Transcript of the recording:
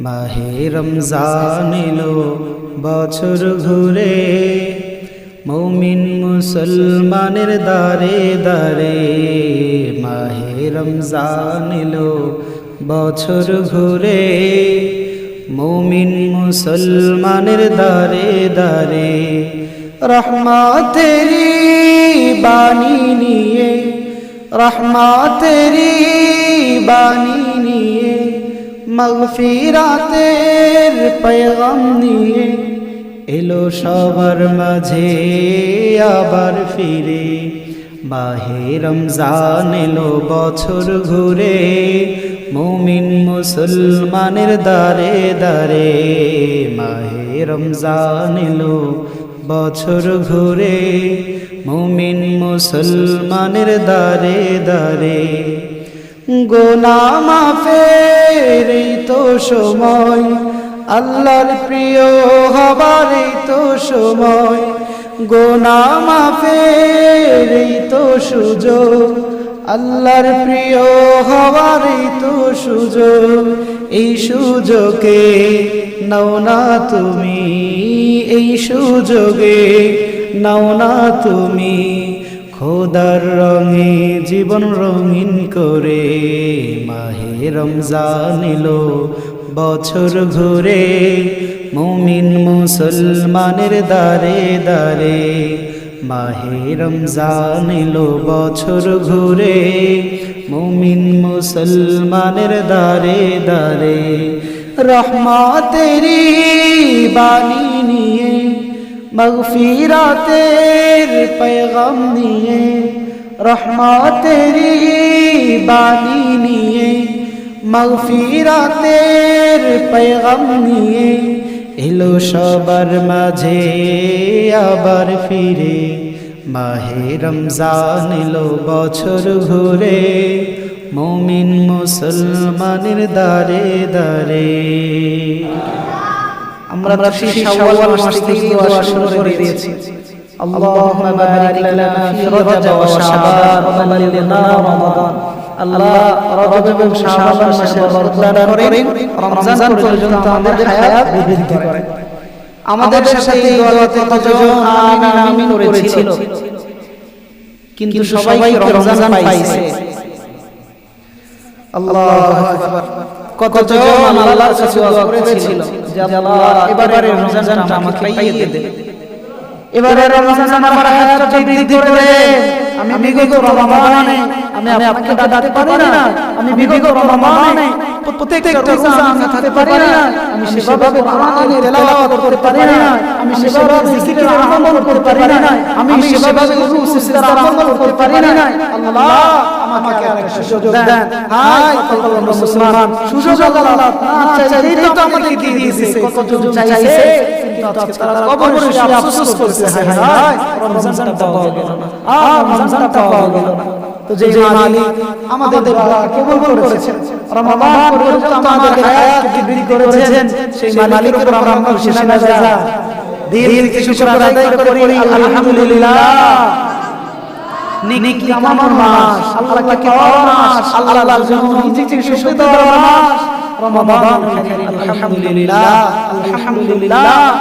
মাহে রমজান এলো বছর ঘুরে, মুমিন মুসলমানের দারে দারে। মাহে রমজান এলো বছর ঘুরে, মুমিন মুসলমানের দারে দারে। রহমতেরি বাণী নিয়ে, রহমতেরি বাণী নিয়ে, মাগফিরাতের পেগাম নিয়ে এলো সবার মাঝে আবার ফিরে। মাহে রমজান এলো বছর ঘুরে, মুমিন মুসলমানের দারে দারে। মাহে রমজান এলো বছর ঘুরে, মুমিন মুসলমানের দারে দারে। গুনাহ মাফের এই তো সময়, আল্লাহর প্রিয় হবার এই তো সময়। গুনাহ মাফের এই তো সুযোগ, আল্লাহর প্রিয় হবার এই তো সুযোগ। এই সুযোগে নাও না তুমি, এই সুযোগে নাও না তুমি, খোদার রঙে জীবন রঙিন করে। মাহে রমজান এলো বছর ঘুরে, মুমিন মুসলমানের দারে দারে। মাহে রমজান এলো বছর ঘুরে, মুমিন মুসলমানের দারে দারে। রহমতেরি বাণী নিয়ে, মাগফিরাতের পেগাম নিয়ে, রহমতেরি বাণী নিয়ে, মাগফিরাতের পেগাম নিয়ে এলো সবার মাঝে আবার ফিরে। মাহে রমজান এলো বছর ঘুরে, মুমিন মুসলমানের দারে দারে। আমরা শাওয়াল মাস থেকে দোয়া শুরু করে দিয়েছি। আল্লাহুম্মা বারিক লানা ফি রজব ওয়া শাবান ওয়া বাল্লিগনা রমাদান। আল্লাহ রজব এবং শাবান মাসের বরকত দান করেন, রমজান পর্যন্ত আমাদের হায়াত বৃদ্ধি করেন। আমাদের সাথে এই দোয়াতে কতজন আমিন আমিন করেছিল, কিন্তু সবাই রমজান পাইছে। আল্লাহু আকবার। কতজন আল্লাহর কাছে দোয়া করেছিল যে আল্লাহ এবারে রমজানটা আমাকে পাইয়ে দে, এবারে রমজান আমার হায়াতটা বৃদ্ধি করে। আমি বিগত রমজানে আমি আপনাকে ডাকতে পারি না, আমি বিগত রমজানে প্রত্যেকটা রোজা আমি থাকতে পারি না, আমি সেভাবে কোরআনের তেলাওয়াত করতে পারি না, আমি সেভাবে জিকিরের আমল করতে পারি না, আমি সেভাবে রুকু সিজদার আমল করতে পারি না। আল্লাহ আমাকে আরেকটা সুযোগ দেন। হায় কত মুসলমান সুযোগ আল্লাহ না চাইতেই তো আমাকে দিয়ে দিয়েছে। কতজন চাইছে কিন্তু আজকে তারা কবরে শুয়ে আফসোস করছে, হায় হায় রমজানটা পাওয়া গেল না, রমজানটা পাওয়া গেল না। তো যে মালিক আমাদের দোয়া কবুল করেছেন, রমজান পর্যন্ত আমাদের হায়াতকে বৃদ্ধি করেছেন, সেই মালিকের উপর আমরা খুশি না যা দিল থেকে শুকর আদায় করি আলহামদুলিল্লাহ। নেকি কামানোর মাস, আল্লাহকে পাওয়ার মাস, আল্লাহর জন্য নিজেকে শুকর দেওয়ার মাস রমাদান। আলহামদুলিল্লাহ আলহামদুলিল্লাহ।